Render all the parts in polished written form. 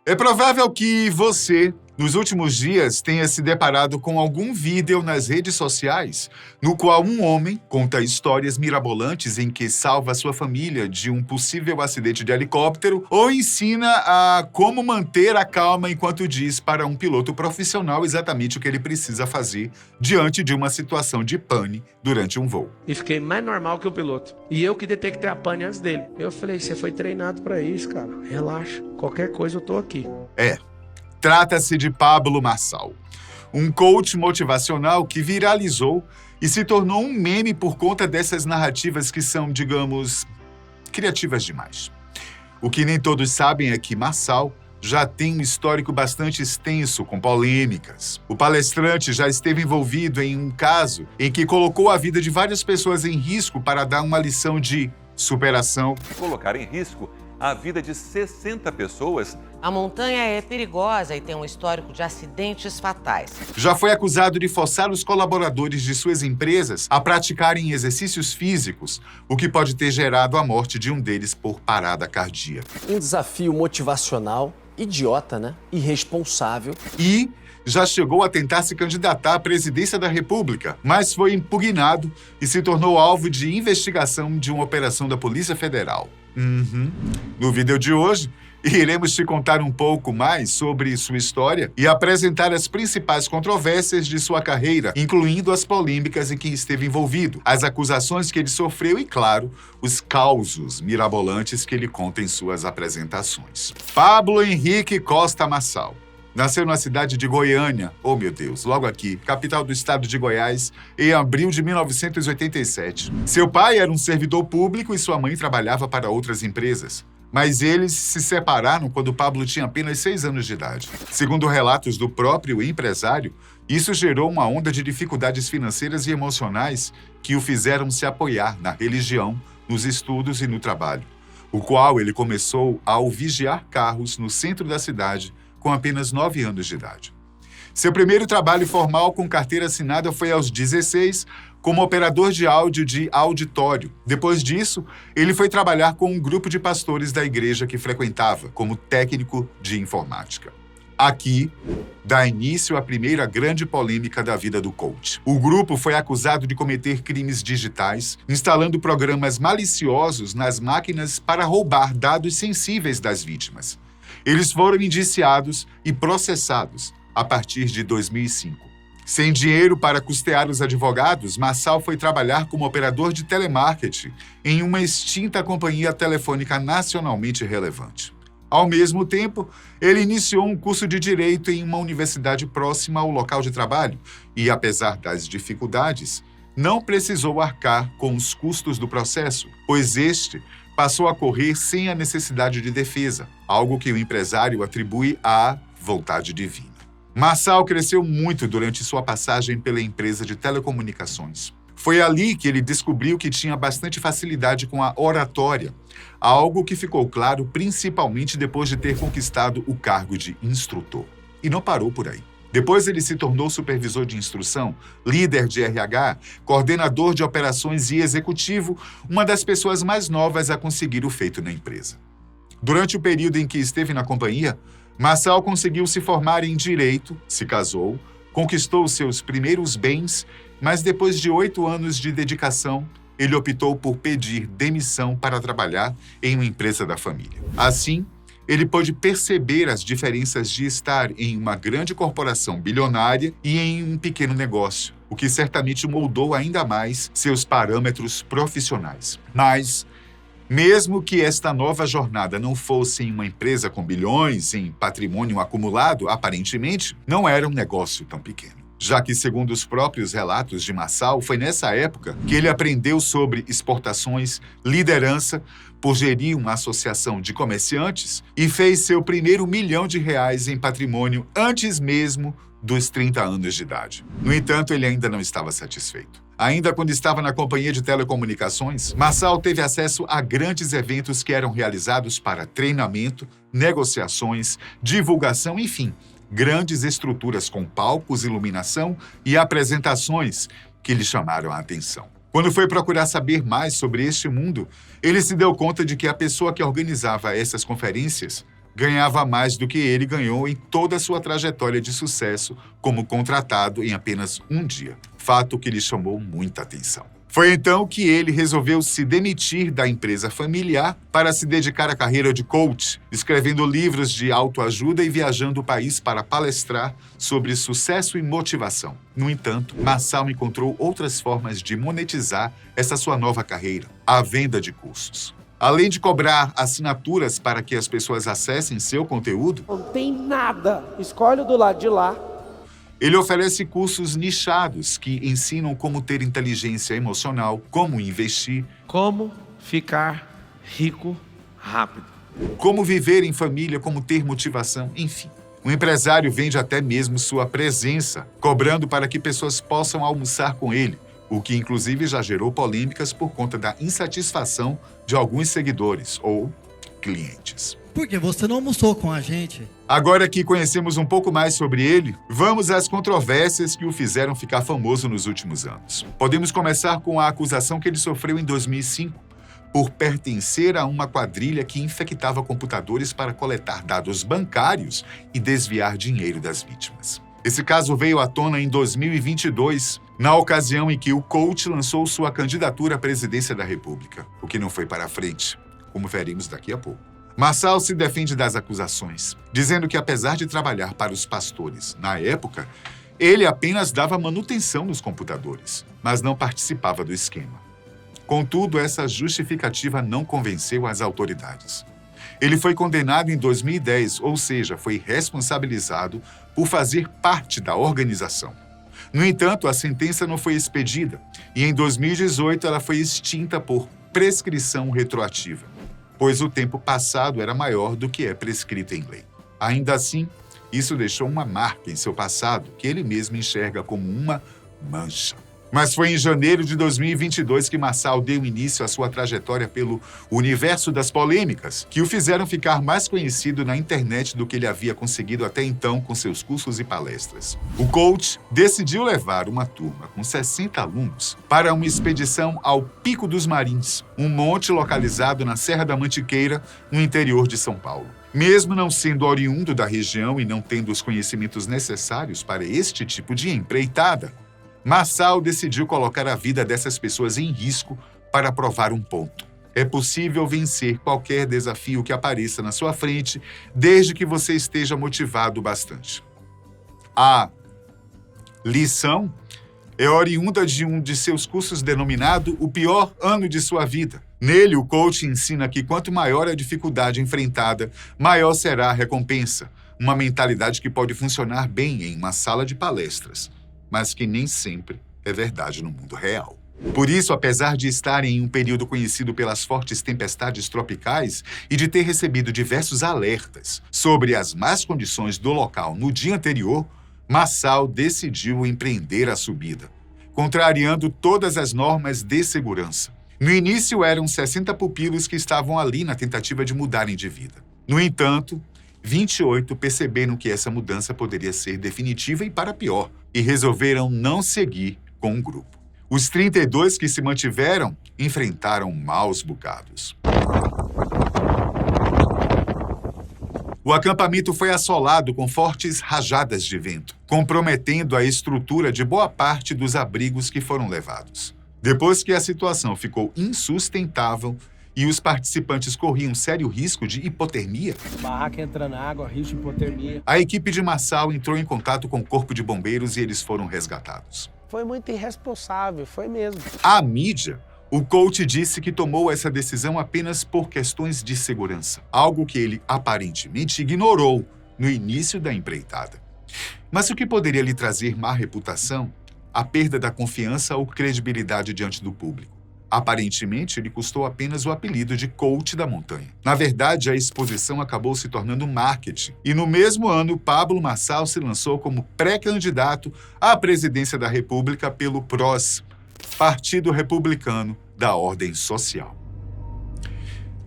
É provável que você, nos últimos dias, tenha se deparado com algum vídeo nas redes sociais no qual um homem conta histórias mirabolantes em que salva sua família de um possível acidente de helicóptero ou ensina a como manter a calma enquanto diz para um piloto profissional exatamente o que ele precisa fazer diante de uma situação de pane durante um voo. E fiquei mais normal que o piloto. E eu que detectei a pane antes dele. Eu falei, você foi treinado pra isso, cara. Relaxa. Qualquer coisa eu tô aqui. Trata-se de Pablo Marçal, um coach motivacional que viralizou e se tornou um meme por conta dessas narrativas que são, digamos, criativas demais. O que nem todos sabem é que Marçal já tem um histórico bastante extenso com polêmicas. O palestrante já esteve envolvido em um caso em que colocou a vida de várias pessoas em risco para dar uma lição de superação. Colocar em risco a vida de 60 pessoas. A montanha é perigosa e tem um histórico de acidentes fatais. Já foi acusado de forçar os colaboradores de suas empresas a praticarem exercícios físicos, o que pode ter gerado a morte de um deles por parada cardíaca. Um desafio motivacional, idiota, né? Irresponsável. E já chegou a tentar se candidatar à presidência da República, mas foi impugnado e se tornou alvo de investigação de uma operação da Polícia Federal. No vídeo de hoje, iremos te contar um pouco mais sobre sua história e apresentar as principais controvérsias de sua carreira, incluindo as polêmicas em que esteve envolvido, as acusações que ele sofreu e, claro, os causos mirabolantes que ele conta em suas apresentações. Pablo Henrique Costa Marçal nasceu na cidade de Goiânia, oh meu Deus, logo aqui, capital do estado de Goiás, em abril de 1987. Seu pai era um servidor público e sua mãe trabalhava para outras empresas. Mas eles se separaram quando Pablo tinha apenas 6 anos de idade. Segundo relatos do próprio empresário, isso gerou uma onda de dificuldades financeiras e emocionais que o fizeram se apoiar na religião, nos estudos e no trabalho, o qual ele começou ao vigiar carros no centro da cidade com apenas 9 anos de idade. Seu primeiro trabalho formal com carteira assinada foi aos 16, como operador de áudio de auditório. Depois disso, ele foi trabalhar com um grupo de pastores da igreja que frequentava, como técnico de informática. Aqui dá início à primeira grande polêmica da vida do coach. O grupo foi acusado de cometer crimes digitais, instalando programas maliciosos nas máquinas para roubar dados sensíveis das vítimas. Eles foram indiciados e processados a partir de 2005. Sem dinheiro para custear os advogados, Marçal foi trabalhar como operador de telemarketing em uma extinta companhia telefônica nacionalmente relevante. Ao mesmo tempo, ele iniciou um curso de direito em uma universidade próxima ao local de trabalho e, apesar das dificuldades, não precisou arcar com os custos do processo, pois este passou a correr sem a necessidade de defesa, algo que o empresário atribui à vontade divina. Marçal cresceu muito durante sua passagem pela empresa de telecomunicações. Foi ali que ele descobriu que tinha bastante facilidade com a oratória, algo que ficou claro principalmente depois de ter conquistado o cargo de instrutor. E não parou por aí. Depois ele se tornou supervisor de instrução, líder de RH, coordenador de operações e executivo, uma das pessoas mais novas a conseguir o feito na empresa. Durante o período em que esteve na companhia, Marçal conseguiu se formar em direito, se casou, conquistou seus primeiros bens, mas depois de 8 anos de dedicação, ele optou por pedir demissão para trabalhar em uma empresa da família. Assim, ele pôde perceber as diferenças de estar em uma grande corporação bilionária e em um pequeno negócio, o que certamente moldou ainda mais seus parâmetros profissionais. Mas, mesmo que esta nova jornada não fosse em uma empresa com bilhões em patrimônio acumulado, aparentemente, não era um negócio tão pequeno. Já que, segundo os próprios relatos de Marçal, foi nessa época que ele aprendeu sobre exportações, liderança, por gerir uma associação de comerciantes e fez seu primeiro R$ 1 milhão em patrimônio antes mesmo dos 30 anos de idade. No entanto, ele ainda não estava satisfeito. Ainda quando estava na companhia de telecomunicações, Marçal teve acesso a grandes eventos que eram realizados para treinamento, negociações, divulgação, enfim, grandes estruturas com palcos, iluminação e apresentações que lhe chamaram a atenção. Quando foi procurar saber mais sobre este mundo, ele se deu conta de que a pessoa que organizava essas conferências ganhava mais do que ele ganhou em toda a sua trajetória de sucesso como contratado em apenas um dia. Fato que lhe chamou muita atenção. Foi então que ele resolveu se demitir da empresa familiar para se dedicar à carreira de coach, escrevendo livros de autoajuda e viajando o país para palestrar sobre sucesso e motivação. No entanto, Marçal encontrou outras formas de monetizar essa sua nova carreira, a venda de cursos. Além de cobrar assinaturas para que as pessoas acessem seu conteúdo, Não tem nada. Escolhe o do lado de lá. ele oferece cursos nichados que ensinam como ter inteligência emocional, como investir, Como ficar rico rápido. como viver em família, como ter motivação, enfim. O empresário vende até mesmo sua presença, cobrando para que pessoas possam almoçar com ele, o que inclusive já gerou polêmicas por conta da insatisfação de alguns seguidores ou clientes. Por que você não almoçou com a gente? Agora que conhecemos um pouco mais sobre ele, vamos às controvérsias que o fizeram ficar famoso nos últimos anos. Podemos começar com a acusação que ele sofreu em 2005 por pertencer a uma quadrilha que infectava computadores para coletar dados bancários e desviar dinheiro das vítimas. Esse caso veio à tona em 2022, na ocasião em que o coach lançou sua candidatura à presidência da República, o que não foi para frente, como veremos daqui a pouco. Marçal se defende das acusações, dizendo que apesar de trabalhar para os pastores na época, ele apenas dava manutenção nos computadores, mas não participava do esquema. Contudo, essa justificativa não convenceu as autoridades. Ele foi condenado em 2010, ou seja, foi responsabilizado por fazer parte da organização. No entanto, a sentença não foi expedida e em 2018 ela foi extinta por prescrição retroativa, pois o tempo passado era maior do que é prescrito em lei. Ainda assim, isso deixou uma marca em seu passado que ele mesmo enxerga como uma mancha. Mas foi em janeiro de 2022 que Marçal deu início à sua trajetória pelo universo das polêmicas, que o fizeram ficar mais conhecido na internet do que ele havia conseguido até então com seus cursos e palestras. O coach decidiu levar uma turma com 60 alunos para uma expedição ao Pico dos Marins, um monte localizado na Serra da Mantiqueira, no interior de São Paulo. Mesmo não sendo oriundo da região e não tendo os conhecimentos necessários para este tipo de empreitada, Marçal decidiu colocar a vida dessas pessoas em risco para provar um ponto. É possível vencer qualquer desafio que apareça na sua frente, desde que você esteja motivado bastante. A lição é oriunda de um de seus cursos denominado O Pior Ano de Sua Vida. Nele, o coach ensina que quanto maior a dificuldade enfrentada, maior será a recompensa. Uma mentalidade que pode funcionar bem em uma sala de palestras, mas que nem sempre é verdade no mundo real. Por isso, apesar de estar em um período conhecido pelas fortes tempestades tropicais e de ter recebido diversos alertas sobre as más condições do local no dia anterior, Marçal decidiu empreender a subida, contrariando todas as normas de segurança. No início, eram 60 pupilos que estavam ali na tentativa de mudarem de vida. No entanto, 28 perceberam que essa mudança poderia ser definitiva e para pior, e resolveram não seguir com o grupo. Os 32 que se mantiveram enfrentaram maus bocados. O acampamento foi assolado com fortes rajadas de vento, comprometendo a estrutura de boa parte dos abrigos que foram levados. Depois que a situação ficou insustentável, e os participantes corriam sério risco de hipotermia, Barraca entra na água, risco de hipotermia. a equipe de Marçal entrou em contato com o corpo de bombeiros e eles foram resgatados. Foi muito irresponsável, foi mesmo. À mídia, o coach disse que tomou essa decisão apenas por questões de segurança, algo que ele aparentemente ignorou no início da empreitada. Mas o que poderia lhe trazer má reputação? A perda da confiança ou credibilidade diante do público. Aparentemente, ele custou apenas o apelido de coach da montanha. Na verdade, a exposição acabou se tornando marketing. E no mesmo ano, Pablo Marçal se lançou como pré-candidato à presidência da República pelo PROS, Partido Republicano da Ordem Social.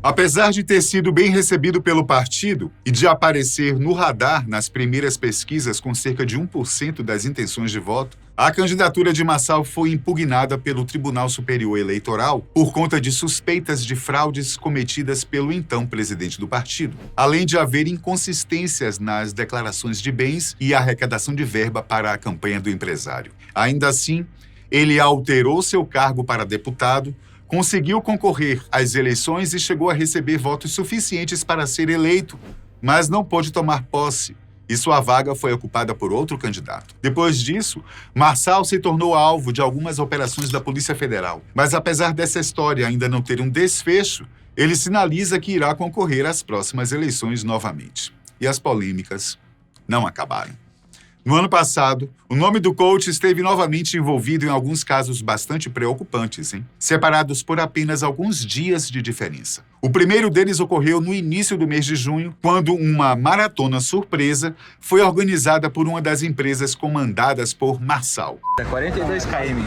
Apesar de ter sido bem recebido pelo partido e de aparecer no radar nas primeiras pesquisas com cerca de 1% das intenções de voto, A candidatura de Marçal foi impugnada pelo Tribunal Superior Eleitoral por conta de suspeitas de fraudes cometidas pelo então presidente do partido, além de haver inconsistências nas declarações de bens e arrecadação de verba para a campanha do empresário. Ainda assim, ele alterou seu cargo para deputado, conseguiu concorrer às eleições e chegou a receber votos suficientes para ser eleito, mas não pôde tomar posse, e sua vaga foi ocupada por outro candidato. Depois disso, Marçal se tornou alvo de algumas operações da Polícia Federal. Mas apesar dessa história ainda não ter um desfecho, ele sinaliza que irá concorrer às próximas eleições novamente. E as polêmicas não acabaram. No ano passado, o nome do coach esteve novamente envolvido em alguns casos bastante preocupantes, separados por apenas alguns dias de diferença. O primeiro deles ocorreu no início do mês de junho, quando uma maratona surpresa foi organizada por uma das empresas comandadas por Marçal. 42 km.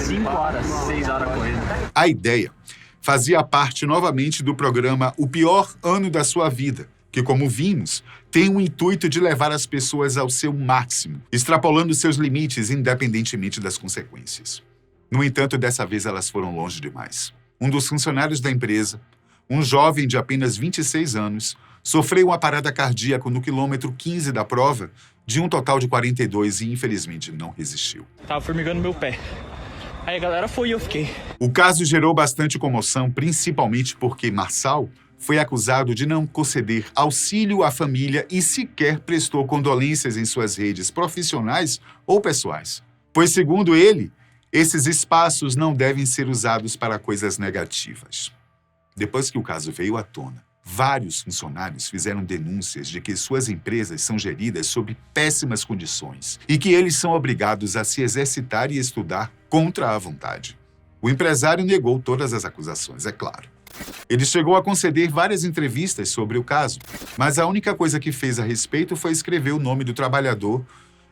5 horas, 6 horas correndo. A ideia fazia parte novamente do programa O Pior Ano da Sua Vida, que, como vimos, tem o intuito de levar as pessoas ao seu máximo, extrapolando seus limites independentemente das consequências. No entanto, dessa vez elas foram longe demais. Um dos funcionários da empresa, um jovem de apenas 26 anos, sofreu uma parada cardíaca no quilômetro 15 da prova, de um total de 42 e, infelizmente, não resistiu. Tava formigando meu pé. Aí a galera foi e eu fiquei. O caso gerou bastante comoção, principalmente porque Marçal foi acusado de não conceder auxílio à família e sequer prestou condolências em suas redes profissionais ou pessoais. Pois, segundo ele, esses espaços não devem ser usados para coisas negativas. Depois que o caso veio à tona, vários funcionários fizeram denúncias de que suas empresas são geridas sob péssimas condições e que eles são obrigados a se exercitar e estudar contra a vontade. O empresário negou todas as acusações, é claro. Ele chegou a conceder várias entrevistas sobre o caso, mas a única coisa que fez a respeito foi escrever o nome do trabalhador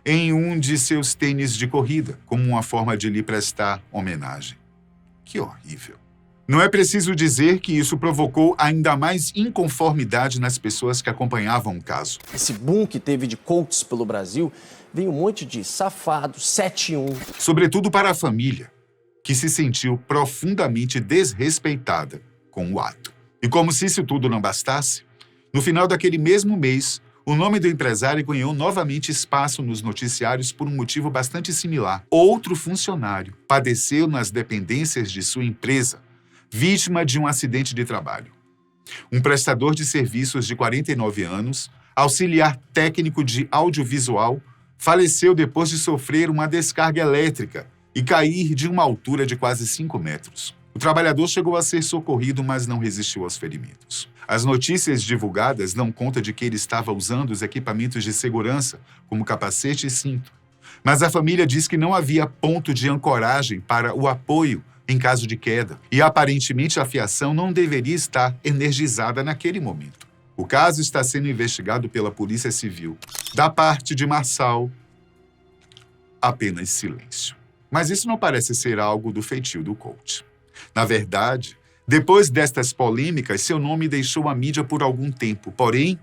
em um de seus tênis de corrida, como uma forma de lhe prestar homenagem. Que horrível. Não é preciso dizer que isso provocou ainda mais inconformidade nas pessoas que acompanhavam o caso. Esse boom que teve de coaches pelo Brasil, veio um monte de safado, 7-1. Sobretudo para a família, que se sentiu profundamente desrespeitada com o ato. E como se isso tudo não bastasse, no final daquele mesmo mês, o nome do empresário ganhou novamente espaço nos noticiários por um motivo bastante similar. Outro funcionário padeceu nas dependências de sua empresa, vítima de um acidente de trabalho. Um prestador de serviços de 49 anos, auxiliar técnico de audiovisual, faleceu depois de sofrer uma descarga elétrica e cair de uma altura de quase 5 metros. O trabalhador chegou a ser socorrido, mas não resistiu aos ferimentos. As notícias divulgadas dão conta de que ele estava usando os equipamentos de segurança, como capacete e cinto. Mas a família diz que não havia ponto de ancoragem para o apoio em caso de queda, e aparentemente a fiação não deveria estar energizada naquele momento. O caso está sendo investigado pela Polícia Civil. Da parte de Marçal, apenas silêncio. Mas isso não parece ser algo do feitio do coach. Na verdade, depois destas polêmicas, seu nome deixou a mídia por algum tempo, porém,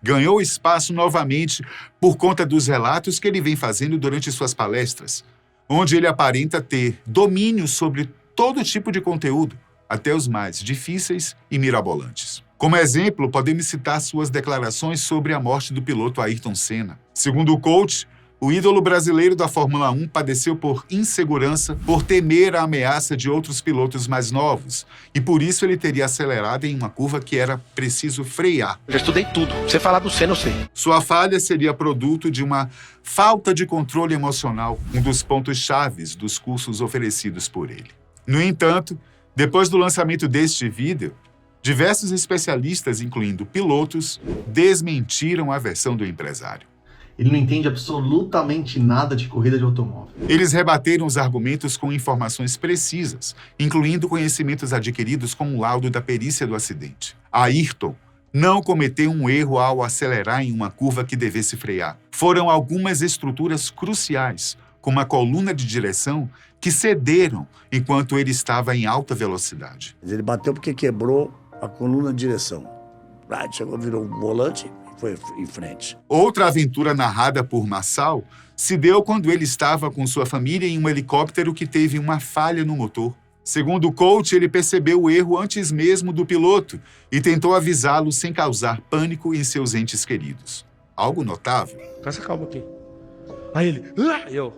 ganhou espaço novamente por conta dos relatos que ele vem fazendo durante suas palestras, onde ele aparenta ter domínio sobre todo tipo de conteúdo, até os mais difíceis e mirabolantes. Como exemplo, podemos citar suas declarações sobre a morte do piloto Ayrton Senna. Segundo o coach, o ídolo brasileiro da Fórmula 1 padeceu por insegurança, por temer a ameaça de outros pilotos mais novos, e por isso ele teria acelerado em uma curva que era preciso frear. Já estudei tudo. Você falar do Senna, eu sei. Sua falha seria produto de uma falta de controle emocional, um dos pontos chaves dos cursos oferecidos por ele. No entanto, depois do lançamento deste vídeo, diversos especialistas, incluindo pilotos, desmentiram a versão do empresário. Ele não entende absolutamente nada de corrida de automóvel. Eles rebateram os argumentos com informações precisas, incluindo conhecimentos adquiridos com o laudo da perícia do acidente. Ayrton não cometeu um erro ao acelerar em uma curva que devesse frear. Foram algumas estruturas cruciais, como a coluna de direção, que cederam enquanto ele estava em alta velocidade. Ele bateu porque quebrou a coluna de direção. Virou um volante foi em frente. Outra aventura narrada por Marçal se deu quando ele estava com sua família em um helicóptero que teve uma falha no motor. Segundo o coach, ele percebeu o erro antes mesmo do piloto e tentou avisá-lo sem causar pânico em seus entes queridos. Algo notável. Passa calma aqui. Aí ele... Eu...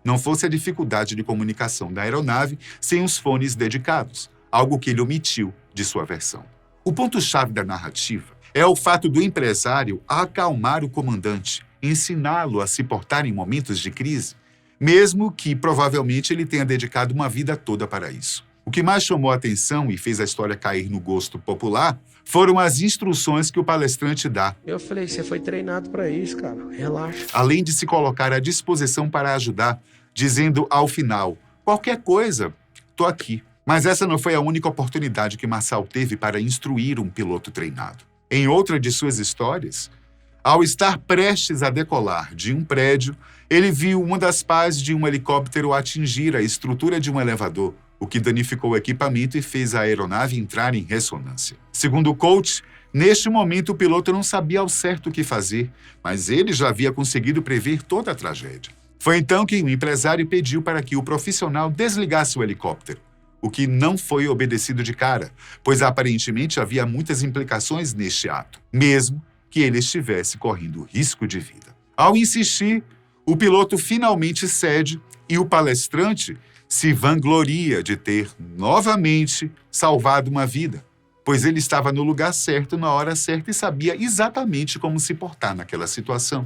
Não fosse a dificuldade de comunicação da aeronave sem os fones dedicados, algo que ele omitiu de sua versão. O ponto-chave da narrativa é o fato do empresário acalmar o comandante, ensiná-lo a se portar em momentos de crise, mesmo que provavelmente ele tenha dedicado uma vida toda para isso. O que mais chamou a atenção e fez a história cair no gosto popular foram as instruções que o palestrante dá. Eu falei, você foi treinado para isso, cara. Relaxa. Além de se colocar à disposição para ajudar, dizendo ao final, qualquer coisa, tô aqui. Mas essa não foi a única oportunidade que Marçal teve para instruir um piloto treinado. Em outra de suas histórias, ao estar prestes a decolar de um prédio, ele viu uma das pás de um helicóptero atingir a estrutura de um elevador, o que danificou o equipamento e fez a aeronave entrar em ressonância. Segundo o coach, neste momento o piloto não sabia ao certo o que fazer, mas ele já havia conseguido prever toda a tragédia. Foi então que o empresário pediu para que o profissional desligasse o helicóptero, o que não foi obedecido de cara, pois aparentemente havia muitas implicações neste ato, mesmo que ele estivesse correndo risco de vida. Ao insistir, o piloto finalmente cede e o palestrante se vangloria de ter novamente salvado uma vida, pois ele estava no lugar certo, na hora certa e sabia exatamente como se portar naquela situação,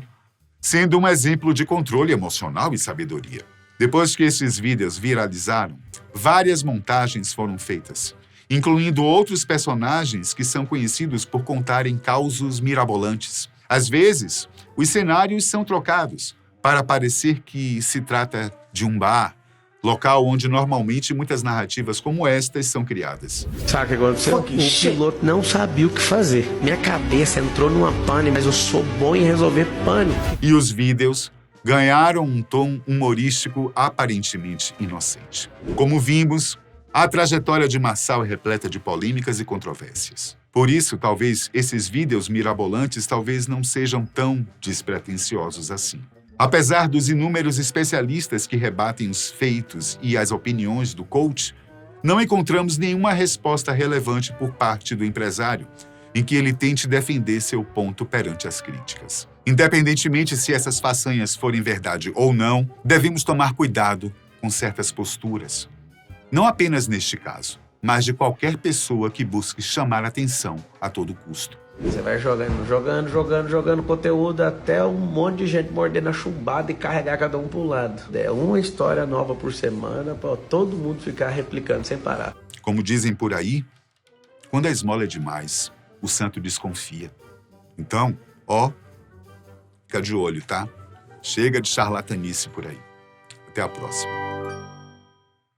sendo um exemplo de controle emocional e sabedoria. Depois que esses vídeos viralizaram, várias montagens foram feitas, incluindo outros personagens que são conhecidos por contarem causos mirabolantes. Às vezes, os cenários são trocados para parecer que se trata de um bar, local onde normalmente muitas narrativas como estas são criadas. Sabe o que aconteceu? O piloto não sabia o que fazer. Minha cabeça entrou numa pane, mas eu sou bom em resolver pane. E os vídeos ganharam um tom humorístico aparentemente inocente. Como vimos, a trajetória de Marçal é repleta de polêmicas e controvérsias. Por isso, talvez esses vídeos mirabolantes talvez não sejam tão despretensiosos assim. Apesar dos inúmeros especialistas que rebatem os feitos e as opiniões do coach, não encontramos nenhuma resposta relevante por parte do empresário em que ele tente defender seu ponto perante as críticas. Independentemente se essas façanhas forem verdade ou não, devemos tomar cuidado com certas posturas. Não apenas neste caso, mas de qualquer pessoa que busque chamar atenção a todo custo. Você vai jogando conteúdo até um monte de gente mordendo a chumbada e carregar cada um pro lado. É uma história nova por semana para todo mundo ficar replicando sem parar. Como dizem por aí, quando a esmola é demais, o santo desconfia. Então, fica de olho, tá? Chega de charlatanice por aí. Até a próxima.